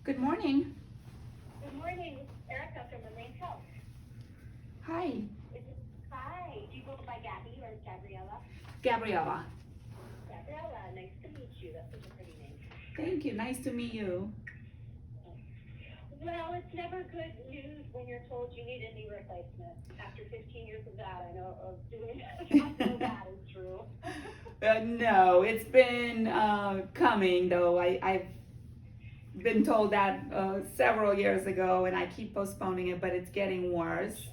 Good morning. Good morning, this is Erica from the Lake Health. Hi, Hi, do you go by Gabby or Gabriella? Gabriella. Gabriella, nice to meet you. That's such a pretty name. Thank you. Nice to meet you. Well, it's never good news when you're told you need a knee replacement. After 15 years of that, I know of doing I know that is true. No, it's been coming though. I've been told that several years ago, and I keep postponing it, but it's getting worse.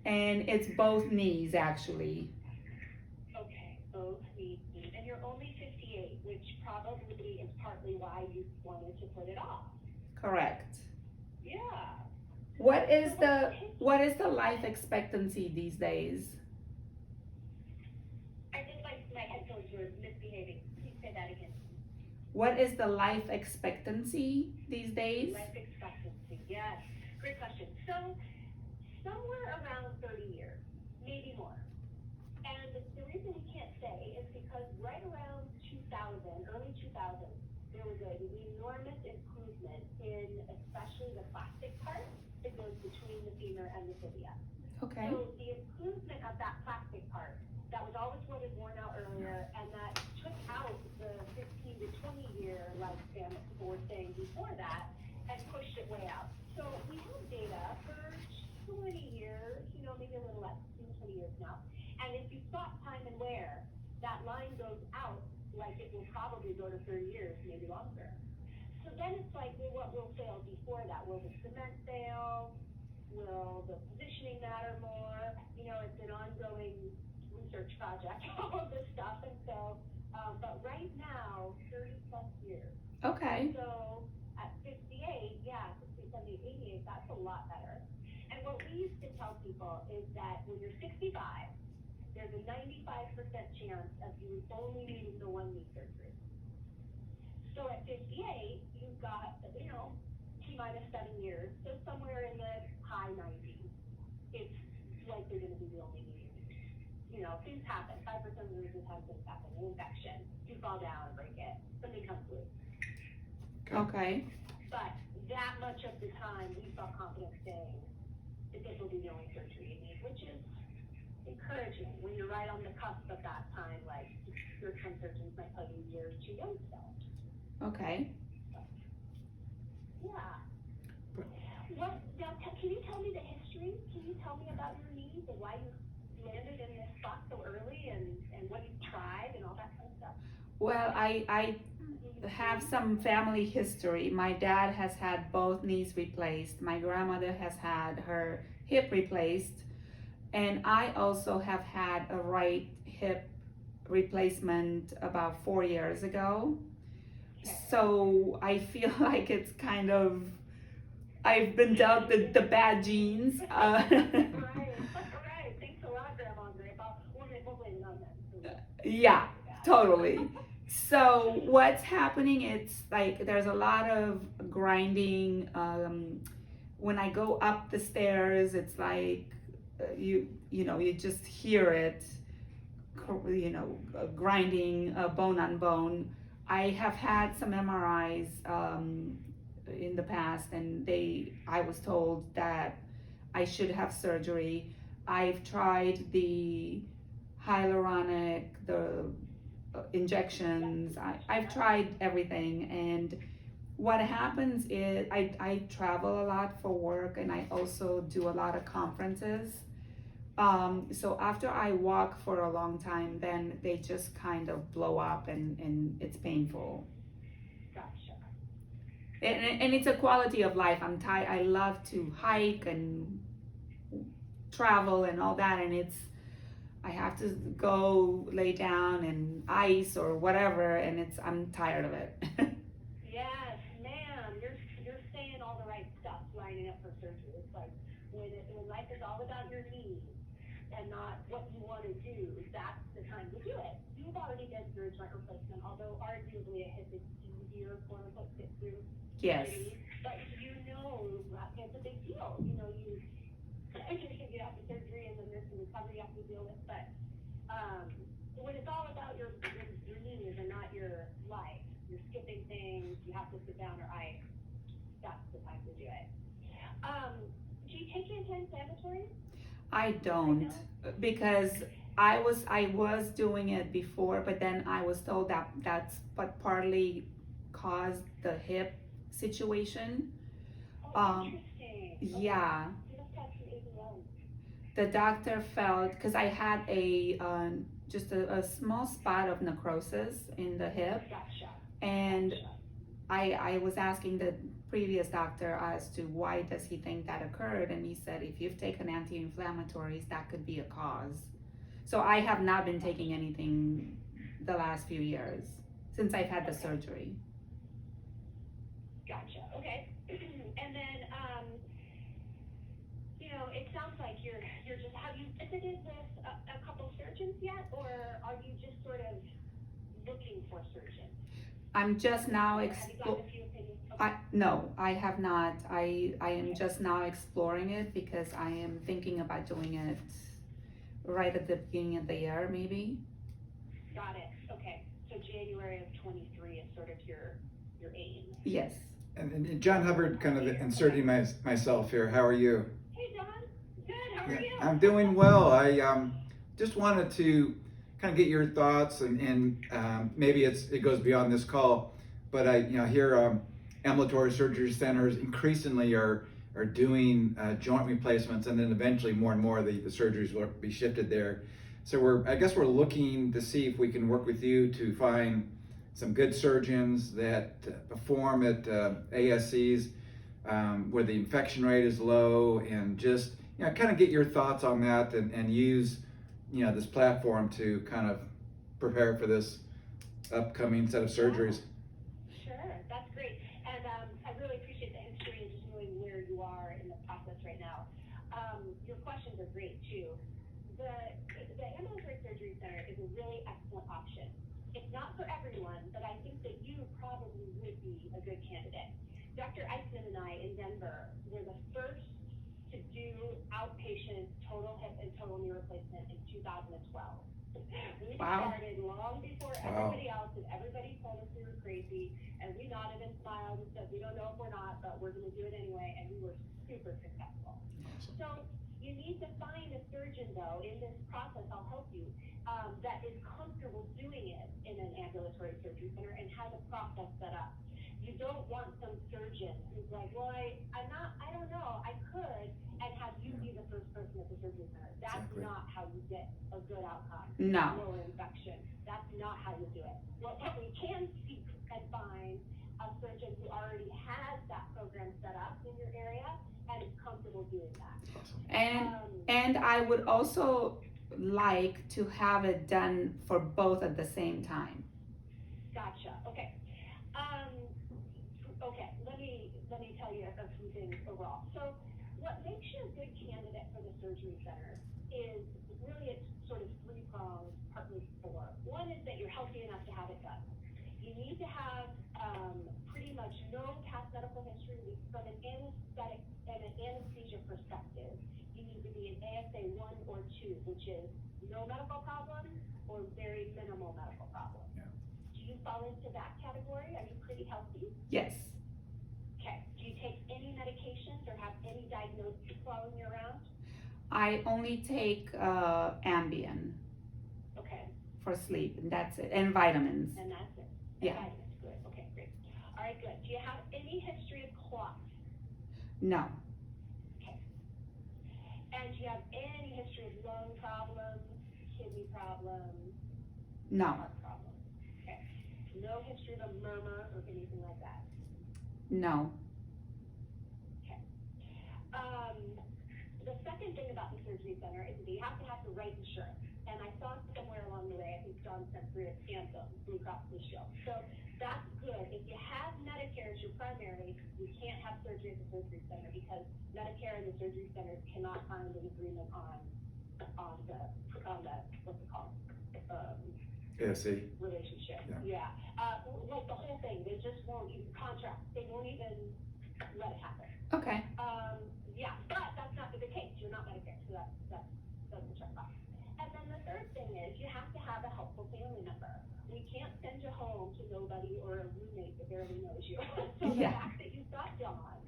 And it's both knees actually. Okay, both knees. And you're only 58, which probably is partly why you wanted to put it off. Correct. Yeah. What So is what's the what is the life expectancy these days? I think my headphones were misbehaving. Please say that again. What is the life expectancy these days? Life expectancy, yes. Great question. So, somewhere around 30 years, maybe more. And the reason we can't say is because right around 2000, early 2000, there was an enormous improvement in especially the plastic part that goes between the femur and the tibia. Okay. So the improvement of that plastic part, that was always what had worn out earlier, and that took out the 15 to 20 year lifespan that people were saying before that, and pushed it way out. So we have data for 20 years, maybe a little less, 20 years now. And if you stop time and wear, that line goes out like it will probably go to 30 years, maybe longer. So then it's like, well, what will fail before that? Will the cement fail? Will the positioning matter more? It's an ongoing research project, all of this stuff. And so, but right now, 30 plus years. Okay. So at 58, yeah, 60, 70, 88, that's a lot better. And what we used to tell people is that when you're 65, there's a 95% chance of you only needing the one knee surgery. So at 58, you've got, T minus 7 years, so somewhere in the high 90s, it's likely going to be the only knee. Things happen. 5% of the time things happen. An infection, you fall down and break it, something comes loose. Okay. But that much of the time, we felt confident saying that this will be the only surgery you need, which is encouraging when you're right on the cusp of that time. Like, some surgeons might tell you you're too young still. Okay. Yeah. Can you tell me the history? Can you tell me about your knees and why you landed in this spot so early and what you tried and all that kind of stuff? Well, I have some family history. My dad has had both knees replaced. My grandmother has had her hip replaced. And I also have had a right hip replacement about 4 years ago. Okay. So I feel like it's kind of, I've been dealt the bad genes. Right. Right. Thanks a lot, Grandma and Grandpa. We'll blame it on them. Yeah, totally. So what's happening? It's like there's a lot of grinding. When I go up the stairs, it's like you just hear it, grinding bone on bone. I have had some MRIs in the past, and I was told that I should have surgery. I've tried the hyaluronic, the injections. I've tried everything, and what happens is I travel a lot for work, and I also do a lot of conferences. So after I walk for a long time, then they just kind of blow up, and it's painful. Gotcha. And it's a quality of life. I love to hike and travel and all that, and I have to go lay down in ice or whatever, and I'm tired of it. Yes, ma'am, you're saying all the right stuff, lining up for surgery. It's like when life is all about your needs and not what you want to do, that's the time to do it. You've already been through a joint replacement, although arguably a hip is easier, quote unquote, fit through. Yes. But it's a big deal. You have the surgery and then there's the recovery you have to deal with. But when it's all about your knees and not your life, you're skipping things, you have to sit down or ice. that's the time to do it. Do you take anti-inflammatories? I don't, because I was doing it before, but then I was told that that's what partly caused the hip situation. Oh, Um, interesting. yeah, Okay. You must have some ABM. the doctor felt, because I had just a small spot of necrosis in the hip, Gotcha. and Gotcha. I was asking the previous doctor as to why does he think that occurred, and he said if you've taken anti-inflammatories, that could be a cause. So I have not been taking anything the last few years since I've had the surgery. Gotcha. Okay. And then, it sounds like you're just, have you visited with a couple surgeons yet, or are you just sort of looking for surgeons? I'm just now Have you gotten a few opinions? Okay. no, I have not. I am just now exploring it because I am thinking about doing it right at the beginning of the year, maybe. Got it. Okay. So January of 23 is sort of your aim. Yes. And John Hubbard, kind of inserting myself here. How are you? Hey, John. Good. How are you? I'm doing well. I just wanted to kind of get your thoughts, and maybe it goes beyond this call, but I hear ambulatory surgery centers increasingly are doing joint replacements, and then eventually more and more the surgeries will be shifted there. So I guess we're looking to see if we can work with you to find some good surgeons that perform at ASCs where the infection rate is low, and just kind of get your thoughts on that, and use this platform to kind of prepare for this upcoming set of surgeries. Sure, that's great. And I really appreciate the history and just knowing where you are in the process right now. Your questions are great too. The ambulatory surgery center is a really excellent option. It's not for everyone, but I think that you probably would be a good candidate. Dr. Eisman and I in Denver were the first to do outpatient total hip and total knee replacement in 2012. We started long before everybody else, and everybody told us we were crazy, and we nodded and smiled and said, we don't know if we're not, but we're going to do it anyway, and we were super successful. Awesome. So you need to find a surgeon, though, in this process, I'll help you, that is comfortable doing it in an ambulatory surgery center and has a process set up. You don't want some surgeon who's like, well, I don't know, I could, and have you be the first person at the surgery center. That's Exactly. not how you get a good outcome. No. Lower infection. That's not how you do it. Well, but we can seek and find a surgeon who already has that program set up in your area and is comfortable doing that. Awesome. And I would also like to have it done for both at the same time. Gotcha. Okay. Okay. Let me tell you a few things overall. So, what makes you a good candidate for the surgery center is really it's sort of three-pronged, partly four. One is that you're healthy enough to have it done. You need to have pretty much no past medical history from an anesthetic and an anesthesia perspective. You need to be an ASA 1 or 2, which is no medical problem or very minimal medical problem. Yeah. Do you fall into that category? Are you pretty healthy? Yes. Okay. Do you take any medications or have any diagnoses following you around? I only take Ambien Okay. for sleep, and that's it, and vitamins. And that's it. Yeah. Vitamins. Good. Okay, great. All right, good. Do you have any history of clots? No. Okay. And do you have any history of lung problems, kidney problems, No. heart problems? Okay. No history of a murmur or anything like that? No. Okay. The second thing about the surgery center is that you have to have the right insurance. And I saw somewhere along the way, I think John sent through it, Anthem, Blue Cross Blue Shield. So that's good. If you have Medicare as your primary, you can't have surgery at the surgery center because Medicare and the surgery center cannot find an agreement on the what's it called? ASC. Relationship. Yeah. Like the whole thing, they just won't even contract. They won't even let it happen. Okay. Yeah, but that's not the case. You're not Medicare, so that doesn't check off. And then the third thing is you have to have a helpful family member. We can't send you home to nobody or a roommate that barely knows you. So the Yeah. fact that you've got John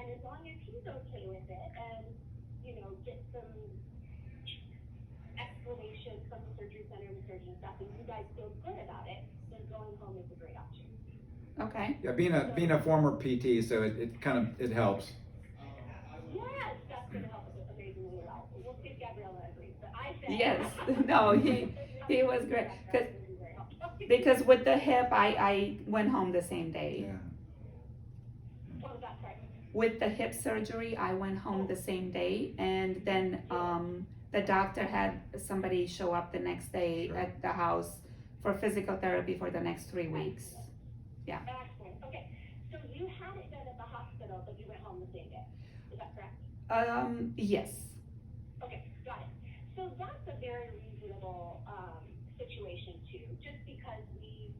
And as long as he's okay with it and, get some explanation from the surgery center and the surgeon and stuff, and you guys feel good about it, then going home is a great option. Okay. Yeah, being a former PT, so it helps. Yes, that's going to help us amazingly well. We'll see if Gabriella agrees, but I say. Yes. No, he was great. Because with the hip, I went home the same day. Yeah. What was that, sorry? With the hip surgery, I went home the same day, and then the doctor had somebody show up the next day Sure. at the house for physical therapy for the next 3 weeks. Yeah. Excellent. Okay. So you had it done at the hospital, but you went home the same day. Is that correct? Yes. Okay, got it. So that's a very reasonable situation too. Just because we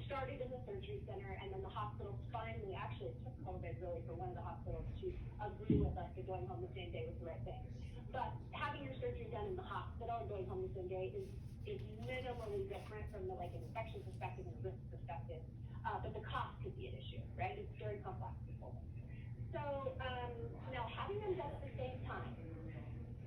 started in the surgery center, and then the hospitals finally, actually it took COVID really for one of the hospitals to agree with us that going home the same day was the right thing. But having your surgery done in the hospital and going home the same day is minimally different from the infection perspective and risk perspective. But the cost could be an issue, right? It's very complex. So now having them done at the same time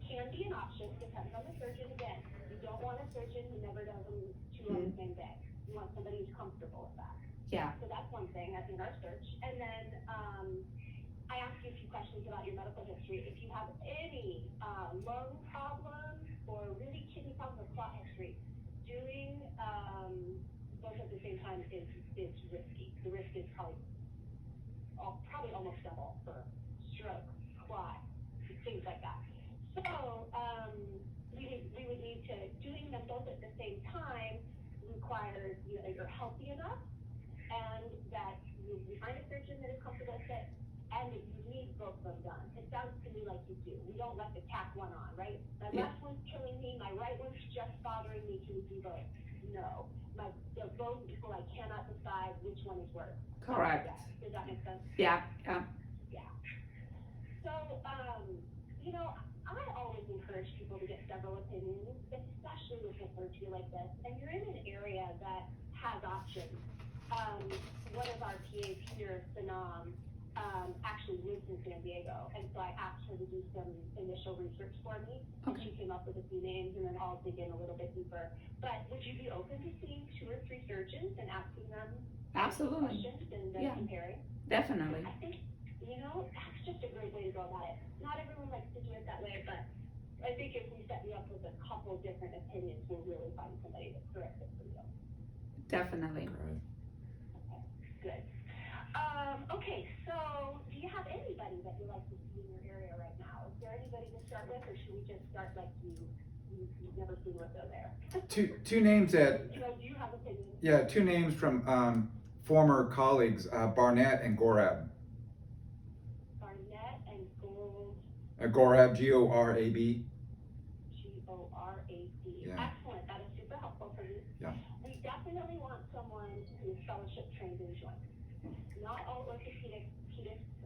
can be an option, depends on the surgeon again. You don't want a surgeon who never does them two on the same day. You want somebody who's comfortable with that. Yeah. So that's one thing in our search. And then I asked you a few questions about your medical history. If you have any lung problems or really kidney problems or clot history, doing both at the same time is risky. The risk is probably almost double for stroke, clot, things like that. So we would need to, doing them both at the same time requires that you're healthy enough and that you find a surgeon that is comfortable with it, and that you need both of them done. It sounds to me like you do. We don't like to tack one on, right? My left one's killing me, my right one's just bothering me, can we do both? No. They're both equal, I cannot decide which one is worse. Correct. Does that make sense? Yeah. So, I always encourage people to get several opinions, especially with a surgery like this. And you're in an area that has options. One of our PAs here, Sanam, actually lives in San Diego, and so I asked her to do some initial research for me, and she came up with a few names, and then I'll dig in a little bit deeper. But would you be open to seeing 2 or 3 surgeons and asking them Absolutely. questions and then comparing? Definitely. I think, that's just a great way to go about it. Not everyone likes to do it that way, but I think if we set you up with a couple different opinions, we'll really find somebody that's correct for you. Definitely. Right. Okay, good. Okay, so do you have anybody that you like to see in your area right now? Is there anybody to start with, or should we just start like you've never seen what go there? Two names that. Do you have opinions? Yeah, 2 names from former colleagues, Barnett and Gorab. Barnett and Gold. Gorab, Gorab. Gorab. Yeah. Excellent. That is super helpful for you. Yeah. We definitely want someone who is fellowship trained in joints. Not all orthopedics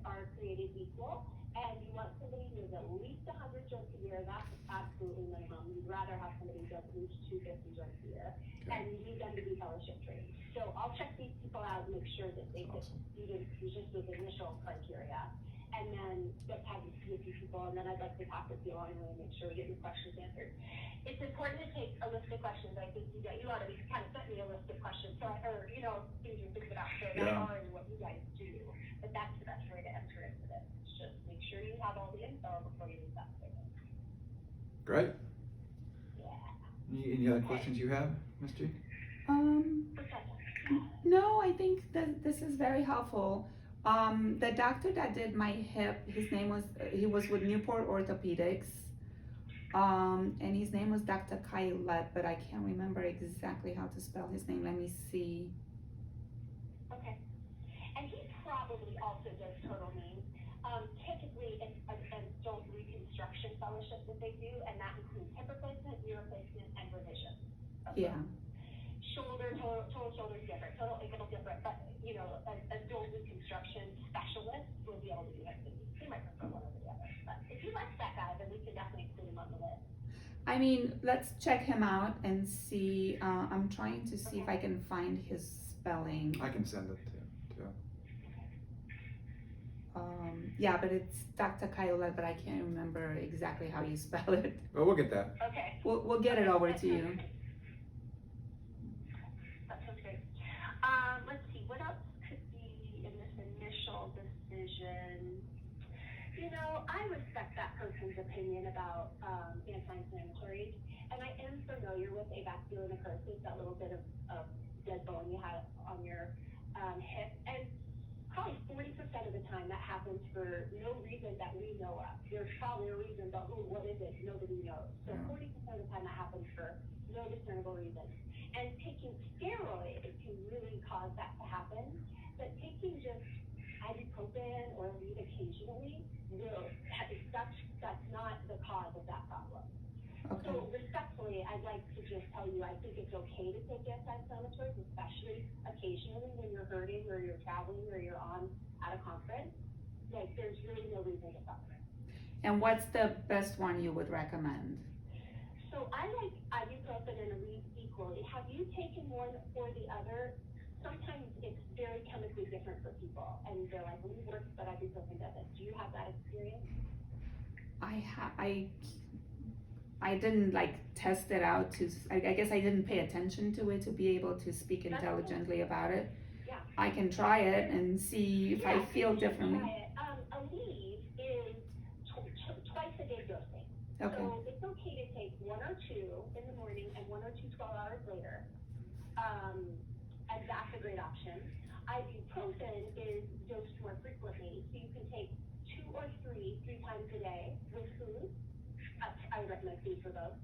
are created equal, and you want somebody who has at least 100 joints a year. That's absolutely minimum. You'd rather have somebody who does at least 250 joints a year, and you need them to be fellowship trained. So I'll check these people out and make sure that they fit just those initial criteria. And then just have you see a few people, and then I'd like to talk with you along the way and make sure we get your questions answered. It's important to take a list of questions. I think you ought to kind of sent me a list of questions, things you're thinking about. So that's already what you guys do. But that's the best way to enter into this. Just make sure you have all the info before you leave that statement. Great. Yeah. Any other questions you have, Ms. G? No, I think that this is very helpful. The doctor that did my hip, he was with Newport Orthopedics. And his name was Dr. Kailet, but I can't remember exactly how to spell his name. Let me see. Okay. And he probably also does total knees. Typically, it's an adult reconstruction fellowship that they do, and that includes hip replacement, knee replacement, and revision. Okay. Yeah. Shoulder, total shoulder is different, total ankle is different, but an adult reconstruction specialist will be able to do it. He might prefer one over the other, but if you like that guy, then we can definitely include him on the list. I mean, let's check him out and see. I'm trying to see if I can find his spelling. I can send it to. Yeah, but it's Dr. Kyola, but I can't remember exactly how you spell it. Well, we'll get that. Okay. We'll get it over to you. That sounds great. Let's see, what else could be in this initial decision? You know, I respect that person's opinion about anti-inflammatories, and I am familiar with avascular necrosis, that little bit of dead bone you have on your hip, and probably 40% of the time that happens for no reason that we know of. There's probably a reason, but what is it? Nobody knows. So 40% of the time that happens for no discernible reason. And taking steroids can really cause that to happen, but taking just ibuprofen or lead occasionally will, that's not the cause of that problem. Okay. So respectfully, I'd like to just tell you, I think it's okay to take anti-inflammatories, especially occasionally when you're hurting or you're traveling or you're at a conference. Like, there's really no reason to suffer. And what's the best one you would recommend? So I like ibuprofen and Aleve equally. Have you taken one or the other? Sometimes it's very chemically different for people, and they're like, Aleve works, but ibuprofen doesn't. Do you have that experience? I didn't like test it out I guess I didn't pay attention to it to be able to speak intelligently about it. Yeah. I can try it and see if I feel differently. Aleve is twice a day dosing. Okay. So it's okay to take 1 or 2 in the morning and 1 or 2 12 hours later. And that's a great option. Ibuprofen is dosed more frequently, so you can take 2 or 3 times a day with food. I would recommend food for both,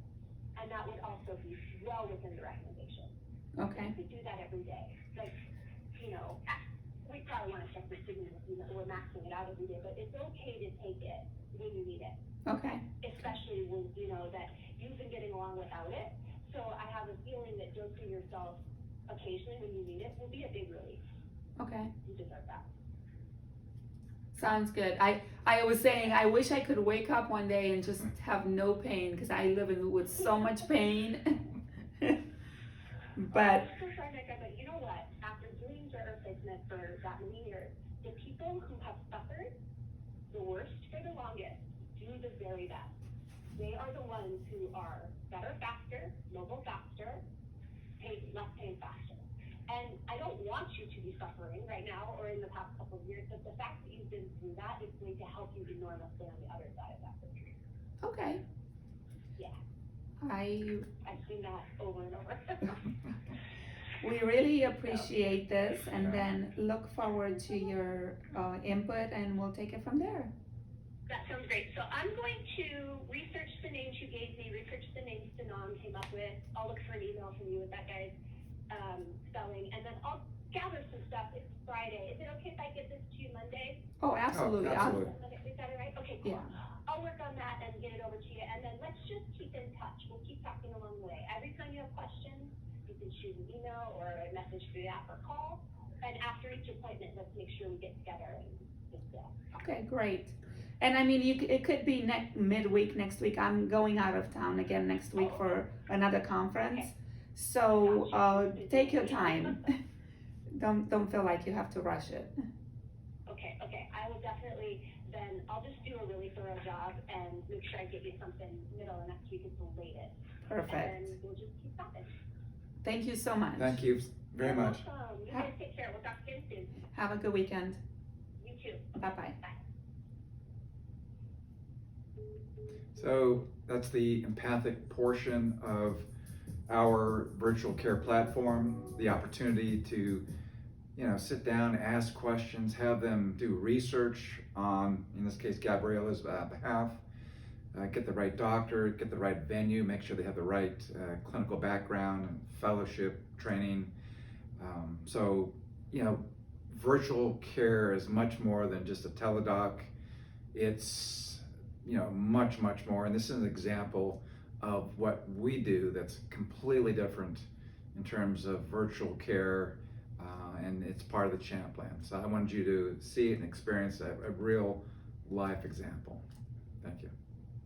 and that would also be well within the recommendation. Okay. You could do that every day. Like, you know, we probably want to check the signal, we're maxing it out every day, but it's okay to take it when you need it. Okay. Especially when you know that you've been getting along without it. So I have a feeling that dosing yourself occasionally when you need it will be a big relief. Okay. You deserve that. Sounds good. I was saying I wish I could wake up one day and just have no pain because I live with so much pain. But I'm so sorry, Micah, but you know what? After doing joint replacement for that many years, the people who have suffered the worst for the longest do the very best. They are the ones who are better faster, mobile faster, less pain faster. And I don't want you to be suffering right now or in the past couple of years, but the fact that you've been through that is going to help you enormously on the other side of that surgery. okay. Yeah. I've seen that over and over. We really appreciate this, and then look forward to your input, and we'll take it from there. That sounds great. So I'm going to research the names you gave me, research the names Denon came up with. I'll look for an email from you with that guy's spelling, and then I'll gather some stuff. It's Friday. Is it okay if I get this to you Monday? Oh, absolutely. Oh, absolutely. Is that all right? Okay, cool. Yeah. I'll work on that and get it over to you, and then let's just keep in touch. We'll keep talking along the way. Every time you have questions, you can shoot an email or a message through the app or call. And after each appointment, let's make sure we get together and discuss. Okay, great. And I mean, it could be midweek next week. I'm going out of town again next week for another conference. Okay. So take your time. Don't feel like you have to rush it. Okay. I will definitely, then I'll just do a really thorough job and make sure I get you something middle of next week at the latest. Perfect. And we'll just keep talking. Thank you so much. Thank you very much. You're welcome. You guys take care. We'll talk again soon. Have a good weekend. You too. Bye-bye. Bye. So that's the empathic portion of our virtual care platform, the opportunity to, sit down, ask questions, have them do research on, in this case, Gabriella's behalf, get the right doctor, get the right venue, make sure they have the right clinical background and fellowship training. So, virtual care is much more than just a teledoc. It's, much, much more. And this is an example of what we do that's completely different in terms of virtual care, and it's part of the CHAMP plan. So I wanted you to see it and experience a real life example. Thank you.